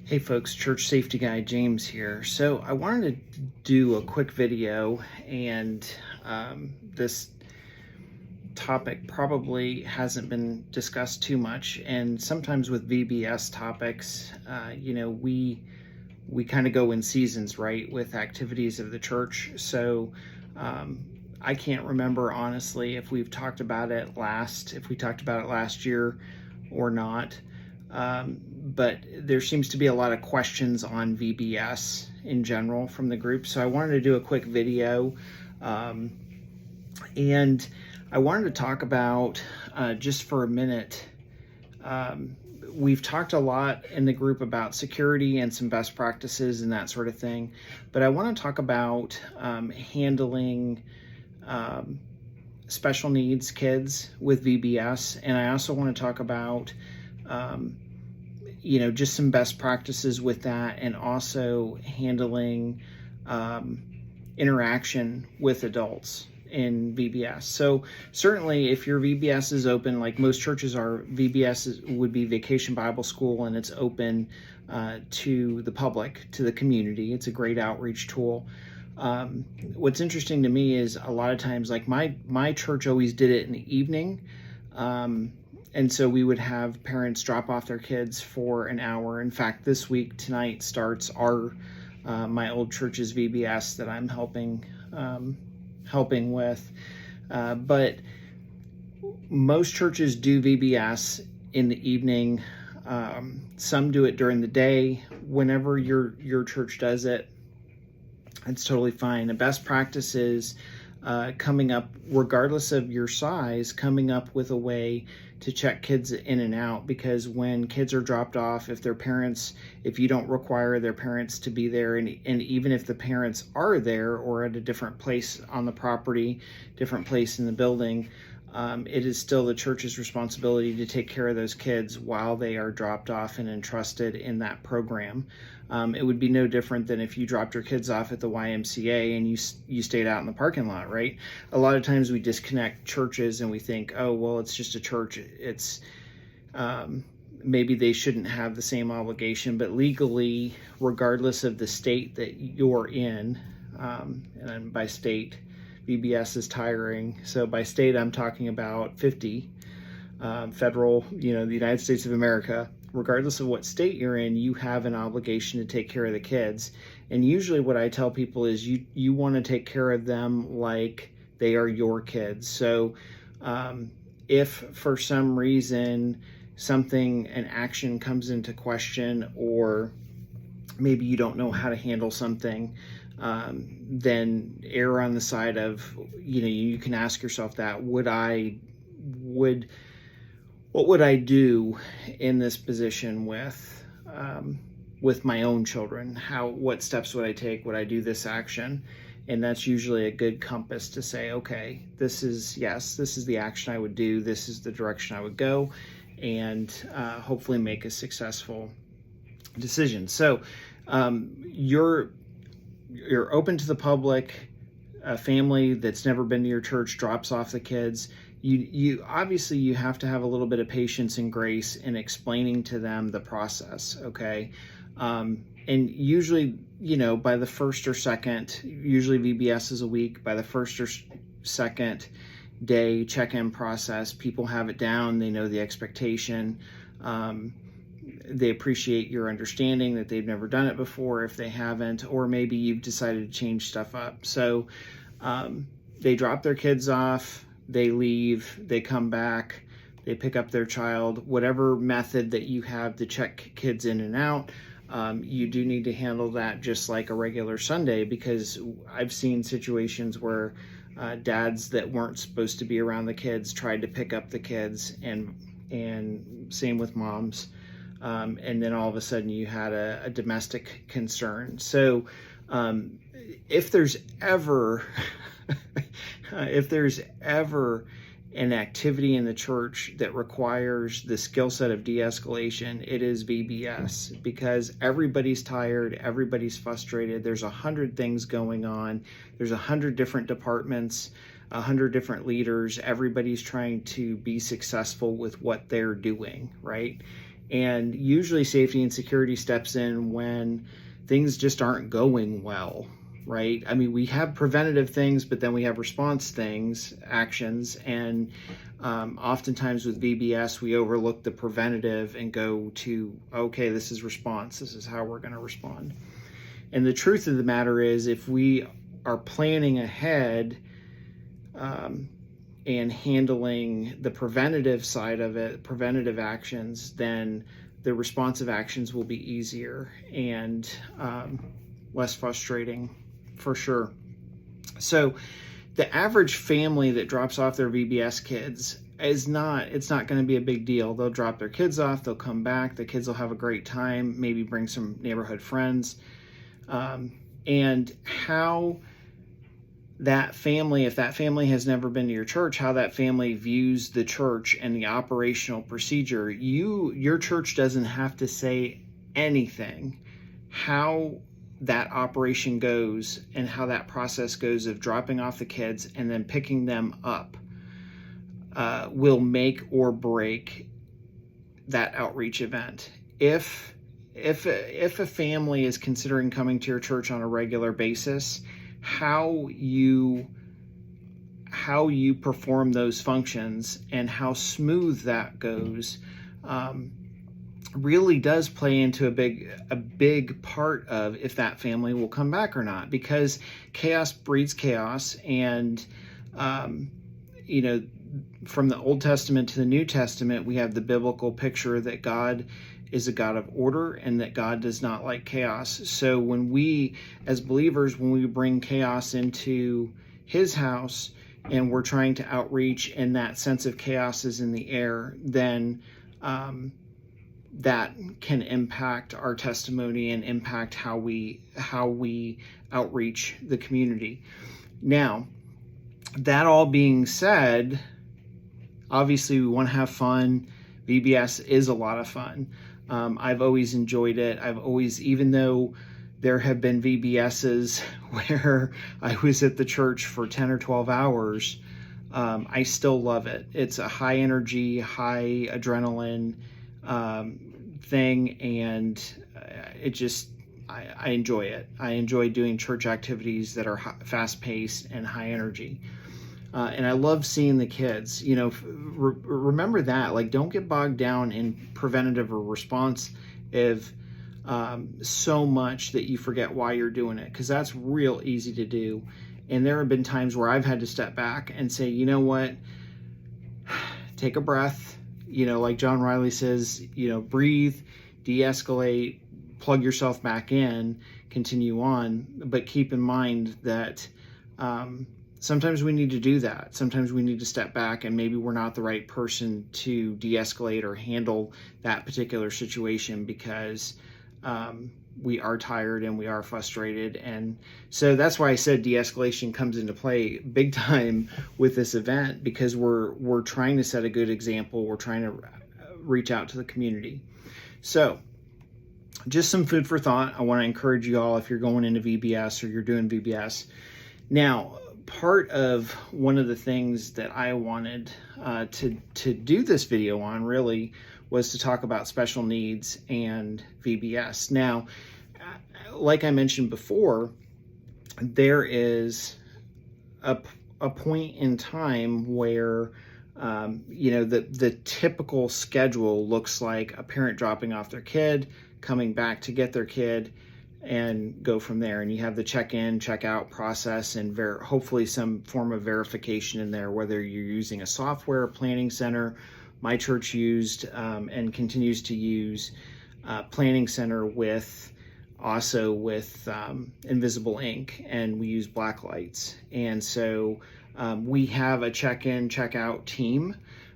Hey folks, Church Safety Guy James here. So I wanted to do a quick video, and this topic probably hasn't been discussed too much. And sometimes with VBS topics, we kind of go in seasons, right, with activities of the church. So I can't remember honestly if we talked about it last year or not. But there seems to be a lot of questions on VBS in general from the group. So I wanted to do a quick video. And I wanted to talk about, just for a minute, we've talked a lot in the group about security and some best practices and that sort of thing. But I want to talk about handling special needs kids with VBS. And I also want to talk about just some best practices with that, and also handling interaction with adults in VBS. So certainly if your VBS is open, like most churches are, would be Vacation Bible School, and it's open to the public, to the community. It's a great outreach tool. What's interesting to me is a lot of times, like my church always did it in the evening. And so we would have parents drop off their kids for an hour. In fact, this week, tonight, starts my old church's VBS that I'm helping with. But most churches do VBS in the evening. Some do it during the day. Whenever your church does it, it's totally fine. The best practice is coming up, regardless of your size, coming up with a way to check kids in and out. Because when kids are dropped off, if you don't require their parents to be there, and even if the parents are there or at a different place on the property, different place in the building, it is still the church's responsibility to take care of those kids while they are dropped off and entrusted in that program. It would be no different than if you dropped your kids off at the YMCA and you stayed out in the parking lot, right? A lot of times we disconnect churches and we think, oh, well, it's just a church. It's maybe they shouldn't have the same obligation, but legally, regardless of the state that you're in, and by state, VBS is tiring. So by state, I'm talking about 50 federal, the United States of America. Regardless of what state you're in, you have an obligation to take care of the kids. And usually what I tell people is you want to take care of them like they are your kids. So if for some reason an action comes into question, or maybe you don't know how to handle something, then err on the side of, you can ask yourself that, what would I do in this position with my own children? What steps would I take? Would I do this action? And that's usually a good compass to say, okay, this is the action I would do. This is the direction I would go, and hopefully make a successful decision. So you're open to the public. A family that's never been to your church drops off the kids. You obviously you have to have a little bit of patience and grace in explaining to them the process, okay? And usually, by the first or second, usually VBS is a week, by the first or second day check-in process, people have it down, they know the expectation, they appreciate your understanding that they've never done it before if they haven't, or maybe you've decided to change stuff up. So they drop their kids off, they leave, they come back, they pick up their child. Whatever method that you have to check kids in and out, you do need to handle that just like a regular Sunday, because I've seen situations where dads that weren't supposed to be around the kids tried to pick up the kids, and same with moms. And then all of a sudden you had a domestic concern. So if there's ever an activity in the church that requires the skill set of de-escalation, it is VBS, because everybody's tired, everybody's frustrated, there's 100 things going on, there's 100 different departments, 100 different leaders, everybody's trying to be successful with what they're doing, right? And usually safety and security steps in when things just aren't going well, right? I mean, we have preventative things, but then we have response things, actions, and oftentimes with VBS, we overlook the preventative and go to, okay, this is response. This is how we're going to respond. And the truth of the matter is, if we are planning ahead and handling the preventative side of it, preventative actions, then the responsive actions will be easier and less frustrating, for sure. So the average family that drops off their VBS kids it's not going to be a big deal. They'll drop their kids off, they'll come back, the kids will have a great time, maybe bring some neighborhood friends. And how that family, if that family has never been to your church, how that family views the church and the operational procedure, your church doesn't have to say anything. How that operation goes and how that process goes of dropping off the kids and then picking them up will make or break that outreach event. If a family is considering coming to your church on a regular basis, how you perform those functions and how smooth that goes really does play into a big part of if that family will come back or not, because chaos breeds chaos. And from the Old Testament to the New Testament, we have the biblical picture that God is a God of order and that God does not like chaos. So when we, as believers, when we bring chaos into his house and we're trying to outreach and that sense of chaos is in the air, then that can impact our testimony and impact how we outreach the community. Now, that all being said, obviously we want to have fun. VBS is a lot of fun. I've always enjoyed it. Even though there have been VBSs where I was at the church for 10 or 12 hours, I still love it. It's a high energy, high adrenaline thing, and I enjoy it. I enjoy doing church activities that are fast paced and high energy. And I love seeing the kids, remember that, like, don't get bogged down in preventative or responsive so much that you forget why you're doing it, because that's real easy to do. And there have been times where I've had to step back and say, you know what, take a breath, like John Riley says, breathe, de-escalate, plug yourself back in, continue on. But keep in mind that sometimes we need to do that. Sometimes we need to step back, and maybe we're not the right person to de-escalate or handle that particular situation because we are tired and we are frustrated. And so that's why I said de-escalation comes into play big time with this event, because we're trying to set a good example. We're trying to reach out to the community. So just some food for thought. I want to encourage you all, if you're going into VBS or you're doing VBS. Now, part of one of the things that I wanted to do this video on really was to talk about special needs and VBS. Now, like I mentioned before, there is a point in time where the typical schedule looks like a parent dropping off their kid, coming back to get their kid, and go from there. And you have the check-in, check-out process, and hopefully some form of verification in there, whether you're using a software, a planning center. My church used and continues to use Planning Center with invisible ink, and we use black lights. And so we have a check-in, check-out team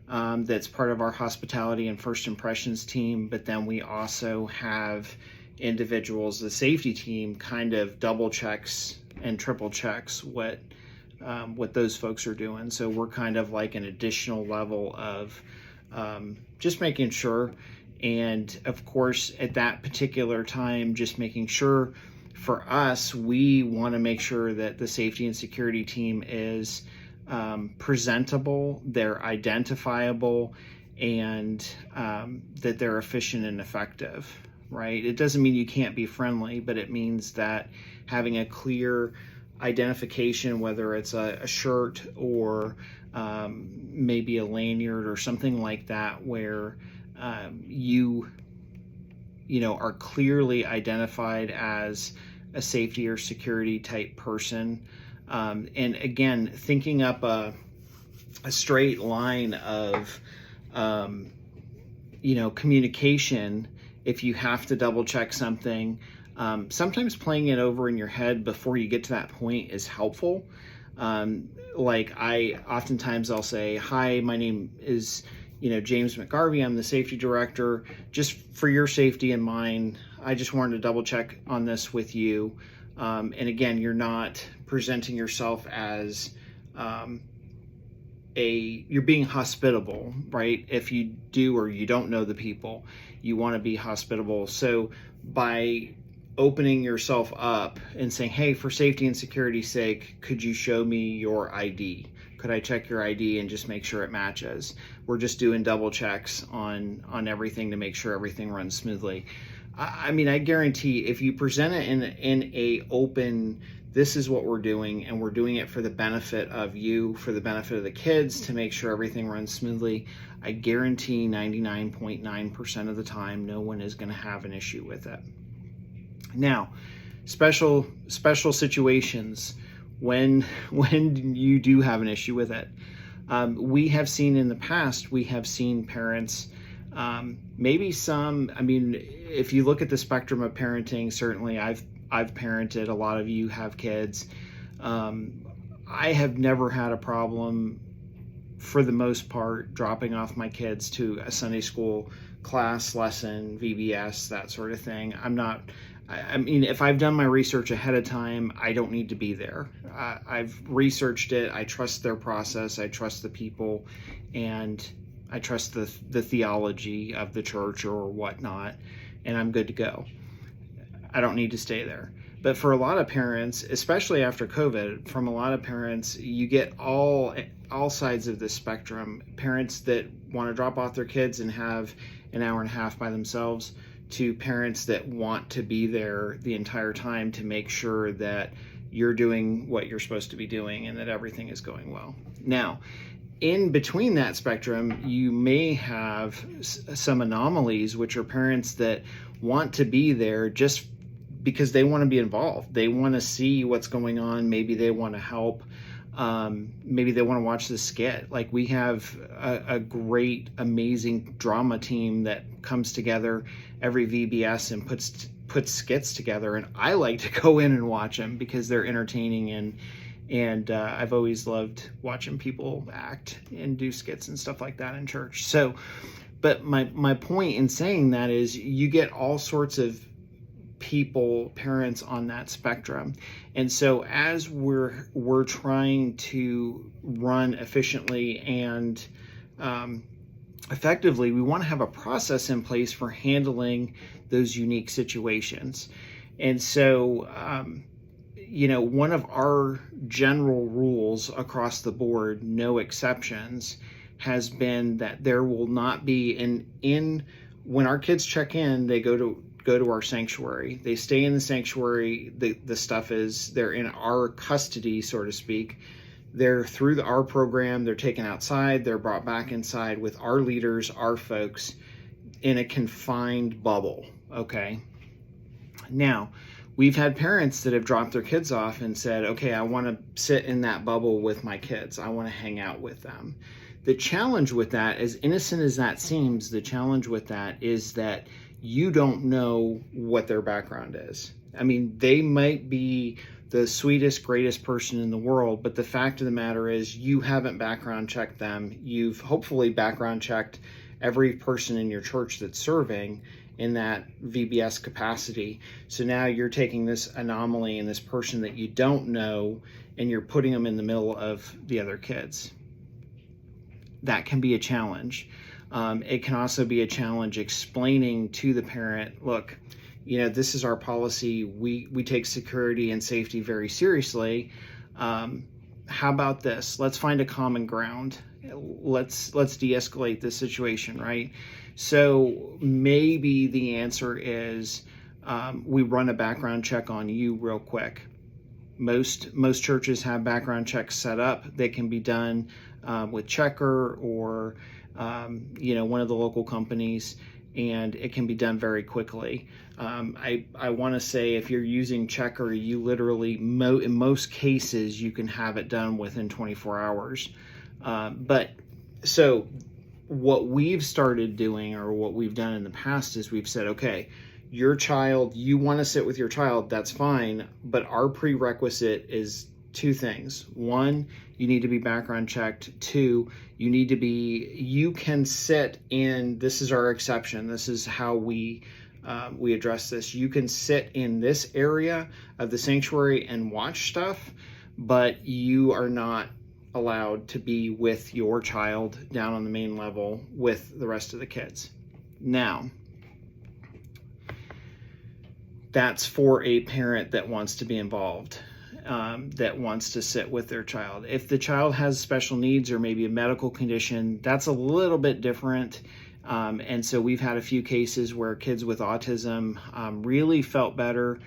that's part of our hospitality and first impressions team, but then we also have individuals, the safety team kind of double checks and triple checks what those folks are doing. So we're kind of like an additional level of just making sure. And of course, at that particular time, just making sure for us, we want to make sure that the safety and security team is presentable, they're identifiable, and that they're efficient and effective, right? It doesn't mean you can't be friendly, but it means that having a clear identification, whether it's a shirt or maybe a lanyard or something like that, where you are clearly identified as a safety or security type person. And again, thinking up a straight line of communication. If you have to double check something, sometimes playing it over in your head before you get to that point is helpful. Like I'll say, hi, my name is, James McGarvey. I'm the safety director. Just for your safety and mine, I just wanted to double check on this with you. And again, you're not presenting yourself as you're being hospitable, right? If you do or you don't know the people, you want to be hospitable. So by opening yourself up and saying, hey, for safety and security's sake, could you show me your ID? Could I check your ID and just make sure it matches? We're just doing double checks on everything to make sure everything runs smoothly. I guarantee if you present it in a open, this is what we're doing, and we're doing it for the benefit of you, for the benefit of the kids, to make sure everything runs smoothly, I guarantee 99.9% of the time, no one is going to have an issue with it. Now, special situations when you do have an issue with it. We have seen in the past, parents, maybe some, if you look at the spectrum of parenting, certainly I've parented, a lot of you have kids. I have never had a problem, for the most part, dropping off my kids to a Sunday school class, lesson, VBS, that sort of thing. If I've done my research ahead of time, I don't need to be there. I've researched it. I trust their process. I trust the people, and I trust the theology of the church or whatnot, and I'm good to go. I don't need to stay there. But for a lot of parents, especially after COVID, from a lot of parents, you get all sides of the spectrum. Parents that want to drop off their kids and have an hour and a half by themselves, to parents that want to be there the entire time to make sure that you're doing what you're supposed to be doing and that everything is going well. Now, in between that spectrum, you may have some anomalies, which are parents that want to be there just because they want to be involved. They want to see what's going on. Maybe they want to help. Maybe they want to watch the skit. Like, we have a great, amazing drama team that comes together every VBS and puts skits together. And I like to go in and watch them because they're entertaining, and I've always loved watching people act and do skits and stuff like that in church. So, but my point in saying that is, you get all sorts of people, parents on that spectrum. And so as we're trying to run efficiently and effectively, we want to have a process in place for handling those unique situations. And so, one of our general rules across the board, no exceptions, has been that there will not be when our kids check in, they go to our sanctuary. They stay in the sanctuary. The stuff they're in our custody, so to speak. They're through our program. They're taken outside. They're brought back inside with our leaders, our folks, in a confined bubble. Okay. Now, we've had parents that have dropped their kids off and said, okay, I want to sit in that bubble with my kids. I want to hang out with them. The challenge with that, as innocent as that seems, the challenge with that is that you don't know what their background is. They might be the sweetest, greatest person in the world, but the fact of the matter is you haven't background checked them. You've hopefully background checked every person in your church that's serving in that VBS capacity. So now you're taking this anomaly and this person that you don't know, and you're putting them in the middle of the other kids. That can be a challenge. It can also be a challenge explaining to the parent, look, this is our policy. We take security and safety very seriously. How about this? Let's find a common ground. let's de-escalate this situation, right? So maybe the answer is we run a background check on you real quick. Most churches have background checks set up. They can be done with Checker or one of the local companies, and it can be done very quickly. I want to say if you're using Checker, you literally in most cases you can have it done within 24 hours. But so what we've started doing, or what we've done in the past, is we've said, okay, your child, you want to sit with your child, that's fine, but our prerequisite is two things. One, you need to be background checked. Two, you can sit in, this is our exception, this is how we address this. You can sit in this area of the sanctuary and watch stuff, but you are not allowed to be with your child down on the main level with the rest of the kids. Now, that's for a parent that wants to be involved, that wants to sit with their child. If the child has special needs or maybe a medical condition, that's a little bit different. And so we've had a few cases where kids with autism really felt better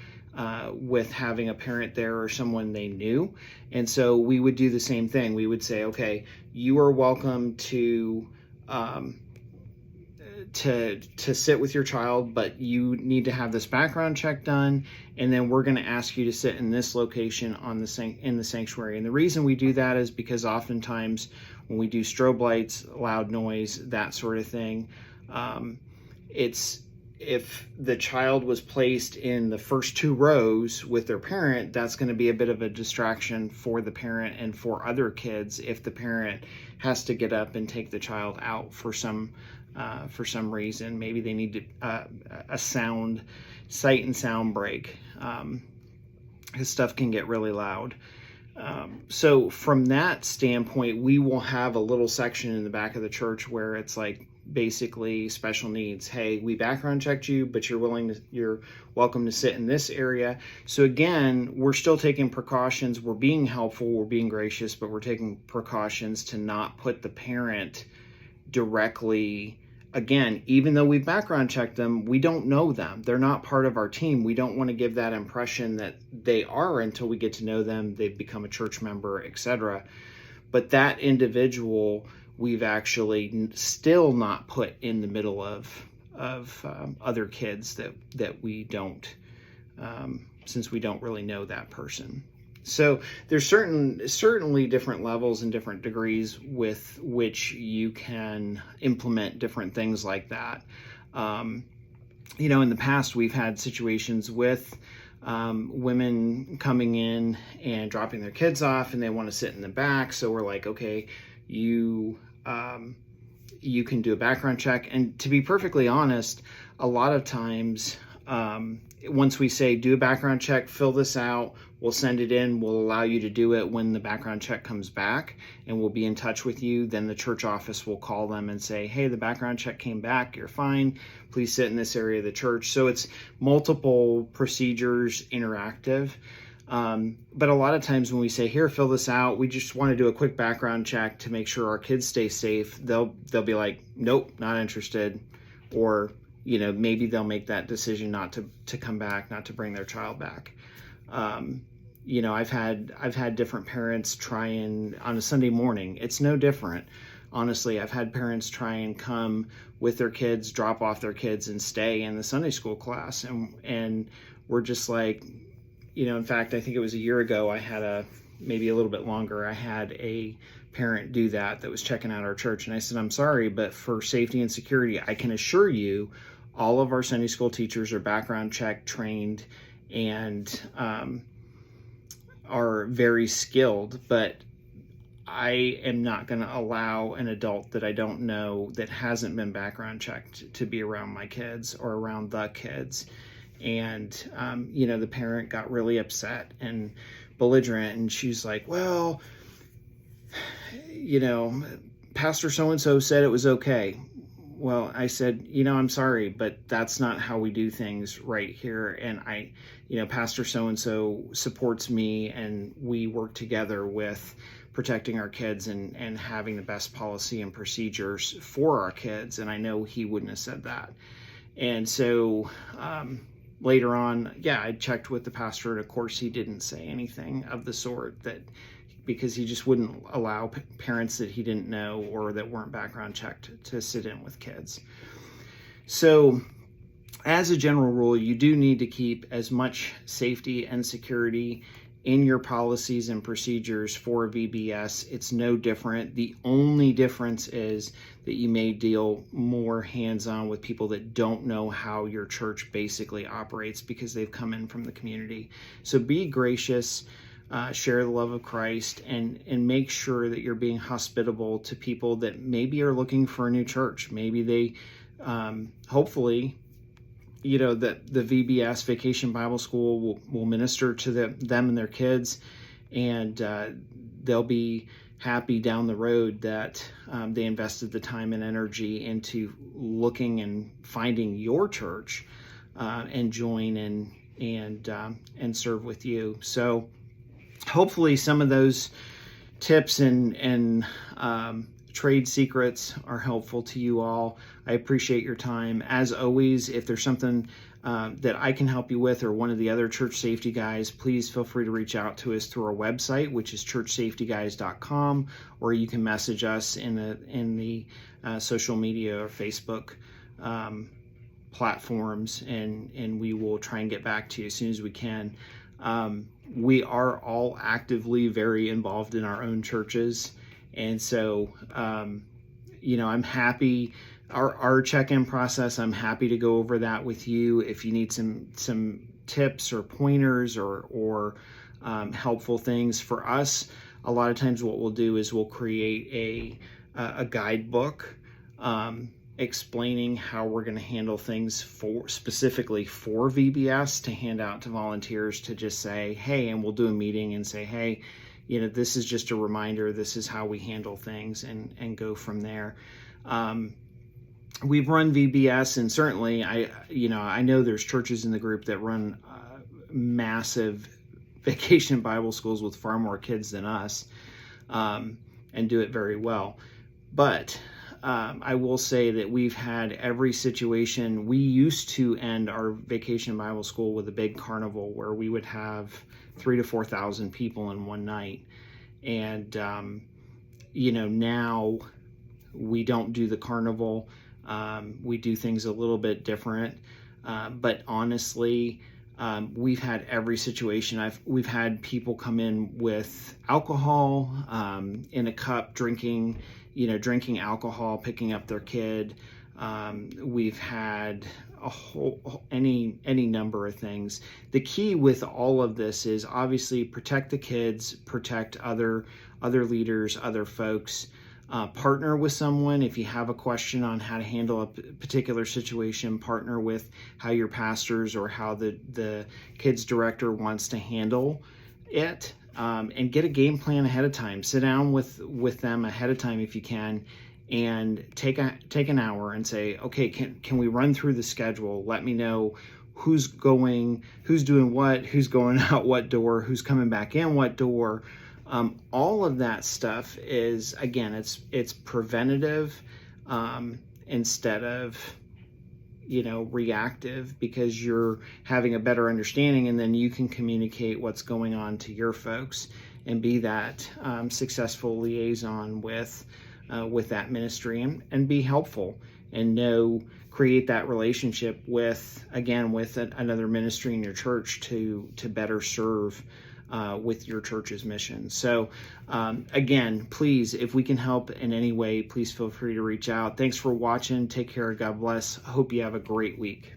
with having a parent there or someone they knew. And so we would do the same thing. We would say, okay, you are welcome to sit with your child, but you need to have this background check done, and then we're going to ask you to sit in this location in the sanctuary. And the reason we do that is because oftentimes when we do strobe lights, loud noise, that sort of thing, if the child was placed in the first two rows with their parent, that's going to be a bit of a distraction for the parent and for other kids if the parent has to get up and take the child out for some reason. Maybe they need a sight and sound break, because stuff can get really loud. So from that standpoint, we will have a little section in the back of the church where it's like basically special needs. Hey, we background checked you, but you're welcome to sit in this area. So again, we're still taking precautions. We're being helpful, we're being gracious, but we're taking precautions to not put the parent directly. Again, even though we've background checked them, we don't know them. They're not part of our team. We don't want to give that impression that they are until we get to know them, they've become a church member, etc. But that individual, we've actually still not put in the middle of other kids that we don't, since we don't really know that person. So there's certainly different levels and different degrees with which you can implement different things like that. In the past, we've had situations with women coming in and dropping their kids off, and they want to sit in the back. So we're like, okay, you can do a background check. And to be perfectly honest, a lot of times, once we say do a background check, fill this out, we'll send it in, we'll allow you to do it when the background check comes back, and we'll be in touch with you. Then the church office will call them and say, hey, the background check came back, you're fine, please sit in this area of the church. So it's multiple procedures, interactive. But a lot of times when we say, here, fill this out, we just want to do a quick background check to make sure our kids stay safe, they'll be like, nope, not interested. Or maybe they'll make that decision not to come back, not to bring their child back. I've had different parents try and on a Sunday morning, it's no different. Honestly, I've had parents try and come with their kids, drop off their kids, and stay in the Sunday school class. And we're just like, in fact, I think it was a year ago, maybe a little bit longer, I had a parent do that was checking out our church. And I said, I'm sorry, but for safety and security, I can assure you all of our Sunday school teachers are background check trained and are very skilled, but I am not going to allow an adult that I don't know that hasn't been background checked to be around my kids or around the kids. And, the parent got really upset and belligerent, and she's like, well, Pastor so-and-so said it was okay. Well, I said, I'm sorry, but that's not how we do things right here. And Pastor so-and-so supports me, and we work together with protecting our kids and having the best policy and procedures for our kids. And I know he wouldn't have said that. And so later on, I checked with the pastor, and of course he didn't say anything of the sort, because he just wouldn't allow parents that he didn't know or that weren't background checked to sit in with kids. So as a general rule, you do need to keep as much safety and security in your policies and procedures for VBS. It's no different. The only difference is that you may deal more hands-on with people that don't know how your church basically operates because they've come in from the community. So be gracious, share the love of Christ, and make sure that you're being hospitable to people that maybe are looking for a new church. Maybe they, hopefully, that the VBS, Vacation Bible School, will minister to them and their kids, and they'll be happy down the road that they invested the time and energy into looking and finding your church, and join and serve with you. So hopefully some of those tips and trade secrets are helpful to you all. I appreciate your time. As always, if there's something that I can help you with, or one of the other church safety guys, please feel free to reach out to us through our website, which is churchsafetyguys.com, or you can message us in the social media or Facebook platforms, and we will try and get back to you as soon as we can. We are all actively very involved in our own churches. And so, I'm happy, our check-in process, I'm happy to go over that with you. If you need some tips or pointers or helpful things for us, a lot of times what we'll do is we'll create a guidebook explaining how we're going to handle things specifically for VBS, to hand out to volunteers, to just say, hey, and we'll do a meeting and say, hey, this is just a reminder, this is how we handle things, and go from there. We've run VBS, and certainly I know there's churches in the group that run massive vacation Bible schools with far more kids than us, and do it very well. But I will say that we've had every situation. We used to end our vacation Bible school with a big carnival where we would have 3,000 to 4,000 people in one night. And, now we don't do the carnival. We do things a little bit different. But honestly, we've had every situation. We've had people come in with alcohol in a cup, drinking alcohol, picking up their kid. We've had any number of things. The key with all of this is obviously protect the kids, protect other leaders, other folks. Partner with someone if you have a question on how to handle a particular situation. Partner with how your pastors or how the kids director wants to handle it, and get a game plan ahead of time. Sit down with them ahead of time if you can, and take an hour and say, okay, can we run through the schedule? Let me know who's doing what, who's going out what door, who's coming back in what door. All of that stuff is, again, it's preventative instead of reactive, because you're having a better understanding, and then you can communicate what's going on to your folks and be that successful liaison with that ministry, and be helpful, and create that relationship with another ministry in your church to better serve with your church's mission. So again, please, if we can help in any way, please feel free to reach out. Thanks for watching. Take care. God bless. Hope you have a great week.